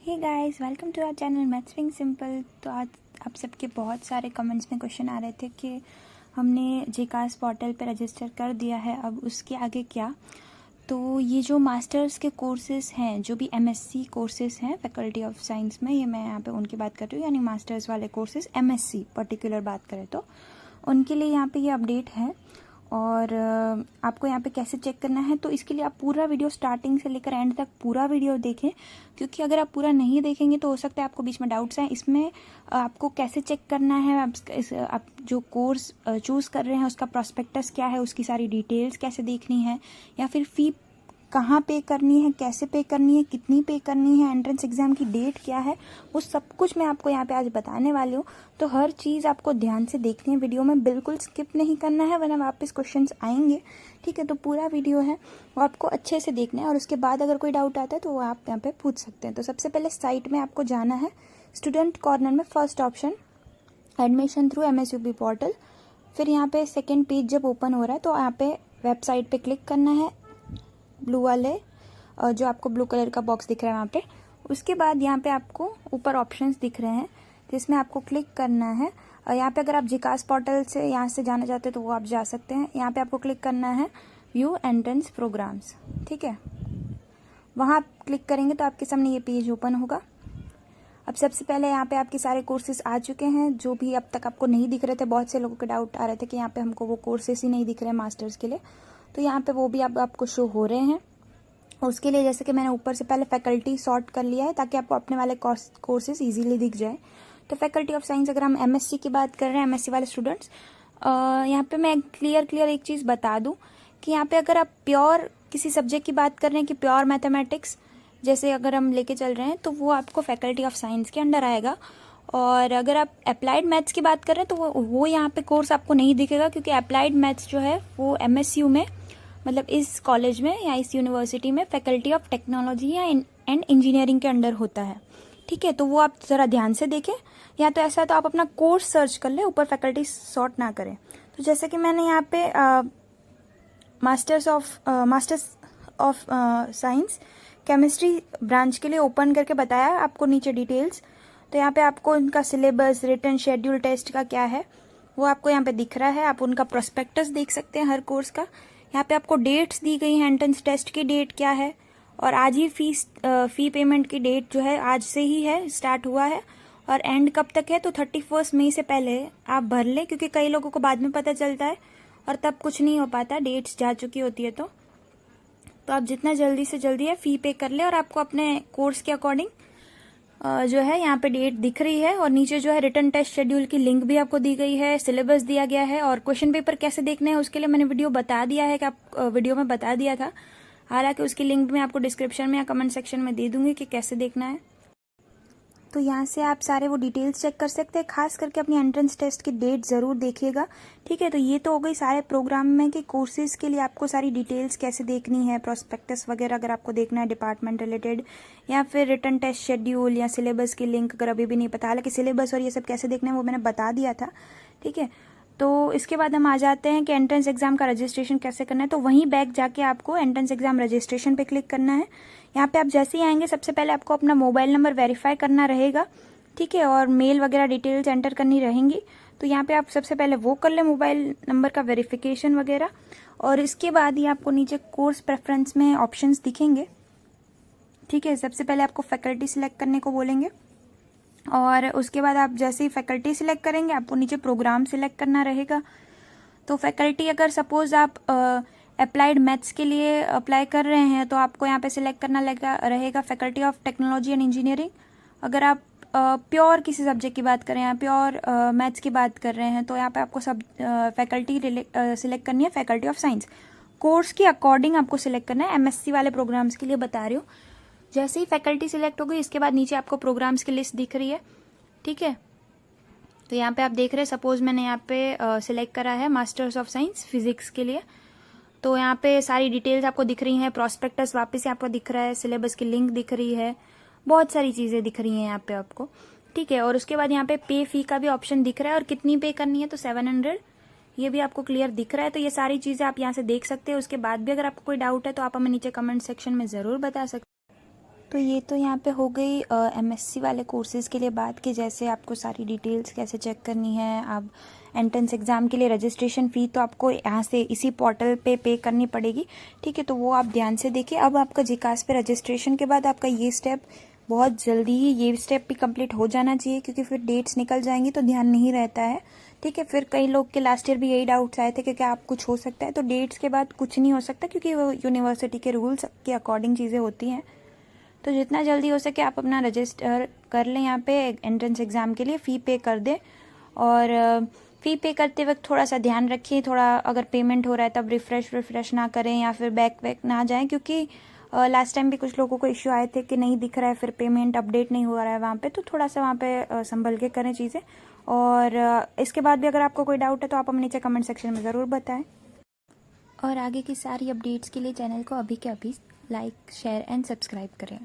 Hey guys, welcome to our channel maths being simple. तो आज आप सबके बहुत सारे कमेंट्स में क्वेश्चन आ रहे थे कि हमने जेकास पोर्टल पे रजिस्टर कर दिया है, अब उसके आगे क्या। तो ये जो मास्टर्स के कोर्सेज़ हैं, जो भी एमएससी कोर्सेज़ हैं फैकल्टी ऑफ साइंस में, ये मैं यहाँ पे उनकी बात कर रही हूँ, यानी मास्टर्स वाले कोर्सेज़ एमएससी पर्टिकुलर बात करें तो उनके लिए यहाँ पे ये अपडेट है। और आपको यहाँ पे कैसे चेक करना है, तो इसके लिए आप पूरा वीडियो स्टार्टिंग से लेकर एंड तक पूरा वीडियो देखें, क्योंकि अगर आप पूरा नहीं देखेंगे तो हो सकता है आपको बीच में डाउट्स आए। इसमें आपको कैसे चेक करना है, आप जो कोर्स चूज़ कर रहे हैं उसका प्रॉस्पेक्टस क्या है, उसकी सारी डिटेल्स कैसे देखनी है, या फिर फ़ी कहाँ पे करनी है, कैसे पे करनी है, कितनी पे करनी है, एंट्रेंस एग्ज़ाम की डेट क्या है, वो सब कुछ मैं आपको यहाँ पे आज बताने वाली हूँ। तो हर चीज़ आपको ध्यान से देखनी है वीडियो में, बिल्कुल स्किप नहीं करना है वरना वापस क्वेश्चंस आएंगे। ठीक है, तो पूरा वीडियो है वो आपको अच्छे से देखना है, और उसके बाद अगर कोई डाउट आता है तो वो आप यहाँ पे पूछ सकते हैं। तो सबसे पहले साइट में आपको जाना है, स्टूडेंट कॉर्नर में first option admission through MSUP portal. फिर यहाँ पे सेकेंड पेज जब ओपन हो रहा है तो यहाँ पे वेबसाइट पे क्लिक करना है, ब्लू वाले जो आपको ब्लू कलर का बॉक्स दिख रहा है वहाँ पे। उसके बाद यहाँ पे आपको ऊपर ऑप्शंस दिख रहे हैं जिसमें आपको क्लिक करना है। यहाँ पे अगर आप जेकास पोर्टल से यहाँ से जाना चाहते हैं तो वो आप जा सकते हैं। यहाँ पे आपको क्लिक करना है व्यू एंट्रेंस प्रोग्राम्स। ठीक है, वहाँ आप क्लिक करेंगे तो आपके सामने ये पेज ओपन होगा। अब सबसे पहले यहाँ पे आपके सारे कोर्सेज आ चुके हैं जो भी अब तक आपको नहीं दिख रहे थे। बहुत से लोगों के डाउट आ रहे थे कि यहाँ पे हमको वो कोर्सेज ही नहीं दिख रहे मास्टर्स के लिए, तो यहाँ पे वो भी आपको शो हो रहे हैं। उसके लिए जैसे कि मैंने ऊपर से पहले फैकल्टी सॉर्ट कर लिया है ताकि आपको अपने वाले कोर्सेज इजीली दिख जाए। तो फैकल्टी ऑफ साइंस, अगर हम एमएससी की बात कर रहे हैं, एमएससी वाले स्टूडेंट्स, यहाँ पे मैं क्लियर एक चीज़ बता दूँ कि यहाँ पे अगर आप प्योर किसी सब्जेक्ट की बात कर रहे हैं कि प्योर मैथमेटिक्स जैसे अगर हम लेके चल रहे हैं तो वो आपको फैकल्टी ऑफ साइंस के अंडर आएगा। और अगर आप अप्लाइड मैथ्स की बात कर रहे हैं तो वो यहाँ पे कोर्स आपको नहीं दिखेगा, क्योंकि अप्लाइड मैथ्स जो है वो MSU में, मतलब इस कॉलेज में या इस यूनिवर्सिटी में फैकल्टी ऑफ टेक्नोलॉजी या एंड इंजीनियरिंग के अंडर होता है। ठीक है, तो वो आप ज़रा ध्यान से देखें, या तो ऐसा तो आप अपना कोर्स सर्च कर ले, ऊपर फैकल्टी सॉर्ट ना करें। तो जैसे कि मैंने यहाँ पे masters of science chemistry branch के लिए ओपन करके बताया आपको नीचे डिटेल्स। तो यहाँ पे आपको उनका सिलेबस, रिटन शेड्यूल, टेस्ट का क्या है वो आपको यहाँ पे दिख रहा है। आप उनका प्रोस्पेक्टस देख सकते हैं हर कोर्स का। यहाँ पे आपको डेट्स दी गई हैं, एंट्रेंस टेस्ट की डेट क्या है, और आज ही फी पेमेंट की डेट जो है आज से ही है, स्टार्ट हुआ है, और एंड कब तक है तो 31 मई से पहले आप भर लें, क्योंकि कई लोगों को बाद में पता चलता है और तब कुछ नहीं हो पाता, डेट्स जा चुकी होती है। तो आप जितना जल्दी से जल्दी है फी पे कर ले, और आपको अपने कोर्स के अकॉर्डिंग जो है यहाँ पे डेट दिख रही है, और नीचे जो है रिटन टेस्ट शेड्यूल की लिंक भी आपको दी गई है, सिलेबस दिया गया है, और क्वेश्चन पेपर कैसे देखने हैं उसके लिए मैंने वीडियो बता दिया है कि आप वीडियो में बता दिया था। हालांकि उसकी लिंक भी मैं आपको डिस्क्रिप्शन में या कमेंट सेक्शन में दे दूंगी कि कैसे देखना है। तो यहाँ से आप सारे वो डिटेल्स चेक कर सकते हैं, खास करके अपनी एंट्रेंस टेस्ट की डेट ज़रूर देखिएगा। ठीक है, तो ये तो हो गई सारे प्रोग्राम में कि कोर्सेज़ के लिए आपको सारी डिटेल्स कैसे देखनी है, प्रोस्पेक्टस वगैरह अगर आपको देखना है डिपार्टमेंट रिलेटेड, या फिर रिटन टेस्ट शेड्यूल या सिलेबस की लिंक अगर अभी भी नहीं पता। हालांकि सिलेबस और ये सब कैसे देखना है वो मैंने बता दिया था। ठीक है, तो इसके बाद हम आ जाते हैं कि एंट्रेंस एग्जाम का रजिस्ट्रेशन कैसे करना है। तो वहीं बैक जाके आपको एंट्रेंस एग्जाम रजिस्ट्रेशन पे क्लिक करना है। यहाँ पे आप जैसे ही आएंगे सबसे पहले आपको अपना मोबाइल नंबर वेरीफाई करना रहेगा। ठीक है, और मेल वगैरह डिटेल्स एंटर करनी रहेंगी। तो यहाँ पे आप सबसे पहले वो कर लें, मोबाइल नंबर का वेरिफिकेशन वगैरह, और इसके बाद ही आपको नीचे कोर्स प्रेफरेंस में ऑप्शंस दिखेंगे। ठीक है, सबसे पहले आपको फैकल्टी सिलेक्ट करने को बोलेंगे, और उसके बाद आप जैसे ही फैकल्टी सिलेक्ट करेंगे आपको नीचे प्रोग्राम सिलेक्ट करना रहेगा। तो फैकल्टी अगर सपोज आप अप्लाइड मैथ्स के लिए अप्लाई कर रहे हैं तो आपको यहाँ पे सिलेक्ट करना रहेगा faculty of technology and engineering. अगर आप प्योर किसी सब्जेक्ट की बात करें या प्योर मैथ्स की बात कर रहे हैं तो यहाँ पे आपको सब फैकल्टी सिलेक्ट करनी है फैकल्टी ऑफ साइंस। कोर्स के अकॉर्डिंग आपको सिलेक्ट करना है, MSc वाले प्रोग्राम्स के लिए बता रही हूँ। जैसे ही फैकल्टी सिलेक्ट हो गई इसके बाद नीचे आपको प्रोग्राम्स की लिस्ट दिख रही है। ठीक है, तो यहाँ पे आप देख रहे हैं, सपोज मैंने यहाँ पे सिलेक्ट करा है मास्टर्स ऑफ साइंस फिजिक्स के लिए। तो यहाँ पे सारी डिटेल्स आपको दिख रही हैं, प्रोस्पेक्टस वापस से आपको दिख रहा है, सिलेबस की लिंक दिख रही है, बहुत सारी चीज़ें दिख रही हैं यहाँ पे आपको। ठीक है, और उसके बाद यहाँ पे पे फी का भी ऑप्शन दिख रहा है, और कितनी पे करनी है तो 700, ये भी आपको क्लियर दिख रहा है। तो ये सारी चीज़ें आप यहाँ से देख सकते हैं। उसके बाद भी अगर आपको कोई डाउट है तो आप हमें नीचे कमेंट सेक्शन में ज़रूर बता सकते हैं। तो ये तो यहाँ पे हो गई एमएससी वाले कोर्सेज़ के लिए बात कि जैसे आपको सारी डिटेल्स कैसे चेक करनी है। आप एंट्रेंस एग्ज़ाम के लिए रजिस्ट्रेशन फ़ी तो आपको यहाँ से इसी पोर्टल पे करनी पड़ेगी, ठीक है। तो वो आप ध्यान से देखिए। अब आपका जीकास पे रजिस्ट्रेशन के बाद आपका ये स्टेप बहुत जल्दी ही ये स्टेप भी कंप्लीट हो जाना चाहिए, क्योंकि फिर डेट्स निकल जाएंगी तो ध्यान नहीं रहता है, ठीक है। फिर कई लोग के लास्ट ईयर भी यही डाउट्स आए थे कि क्या आप कुछ हो सकता है। तो डेट्स के बाद कुछ नहीं हो सकता, क्योंकि वो यूनिवर्सिटी के रूल्स के अकॉर्डिंग चीज़ें होती हैं। तो जितना जल्दी हो सके आप अपना रजिस्टर कर लें यहाँ पे एंट्रेंस एग्ज़ाम के लिए, फ़ी पे कर दें। और फ़ी पे करते वक्त थोड़ा सा ध्यान रखिए, थोड़ा अगर पेमेंट हो रहा है तब रिफ़्रेश ना करें या फिर बैक ना जाएं, क्योंकि लास्ट टाइम भी कुछ लोगों को इश्यू आए थे कि नहीं दिख रहा है, फिर पेमेंट अपडेट नहीं हो रहा है वहाँ पे। तो थोड़ा सा वहाँ पे संभल के करें चीज़ें। और इसके बाद भी अगर आपको कोई डाउट है तो आप हमें नीचे कमेंट सेक्शन में ज़रूर बताएं। और आगे की सारी अपडेट्स के लिए चैनल को अभी के अभी लाइक, शेयर एंड सब्सक्राइब करें।